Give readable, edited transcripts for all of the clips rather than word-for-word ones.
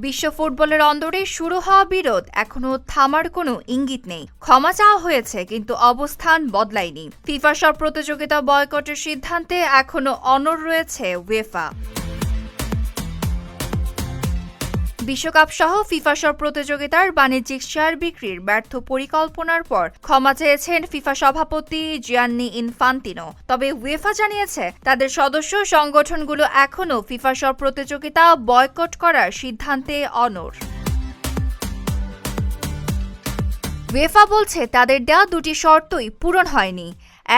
বিশ্ব ফুটবলের অন্দরে শুরু হওয়া বিরোধ এখনো থামার কোনো ইঙ্গিত নেই। ক্ষমা চাওয়া হয়েছে, কিন্তু অবস্থান বদলায়নি। ফিফা সব প্রতিযোগিতা বয়কটের সিদ্ধান্তে এখনো অনড় রয়েছে উয়েফা। বিশ্বকাপ সহ ফিফা সব প্রতিযোগিতার বাণিজ্যিক শেয়ার বিক্রির ব্যর্থ পরিকল্পনার পর ক্ষমা চেয়েছেন ফিফা সভাপতি জিয়ান্নি ইনফান্তিনো। তবে উয়েফা জানিয়েছে তাদের সদস্য সংগঠনগুলো এখনও ফিফা সব প্রতিযোগিতা বয়কট করার সিদ্ধান্তে অনড়। উয়েফা বলছে তাদের দেওয়া দুটি শর্তই পূরণ হয়নি।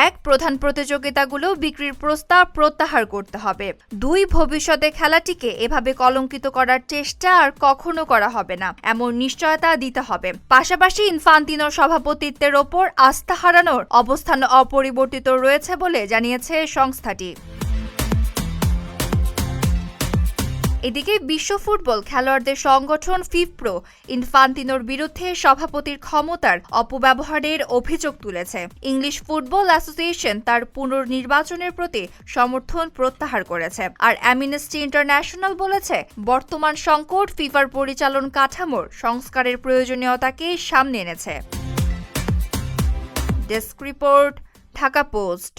এক, প্রধান প্রতিযোগিতাগুলো বিক্রির প্রস্তাব প্রত্যাহার করতে হবে। দুই, ভবিষ্যতে খেলাটিকে এভাবে কলঙ্কিত করার চেষ্টা আর কখনো করা হবে না, এমন নিশ্চয়তা দিতে হবে। পাশাপাশি ইনফান্তিনোর সভাপতিত্বের ওপর আস্থা হারানোর অবস্থান অপরিবর্তিত রয়েছে বলে জানিয়েছে সংস্থাটি। এদিকে বিশ্ব ফুটবল খেলোয়াড়দের সংগঠন ফিফপ্রো ইনফান্তিনোর বিরুদ্ধে সভাপতির ক্ষমতার অপব্যবহারের অভিযোগ তুলেছে। ইংলিশ ফুটবল অ্যাসোসিয়েশন তার পুনর্নির্বাচনের প্রতি সমর্থন প্রত্যাহার করেছে। আর অ্যামনেস্টি ইন্টারন্যাশনাল বলেছে, বর্তমান সংকট ফিফার পরিচালন কাঠামোর সংস্কারের প্রয়োজনীয়তাকে সামনে এনেছে। Desk report, Dhaka post.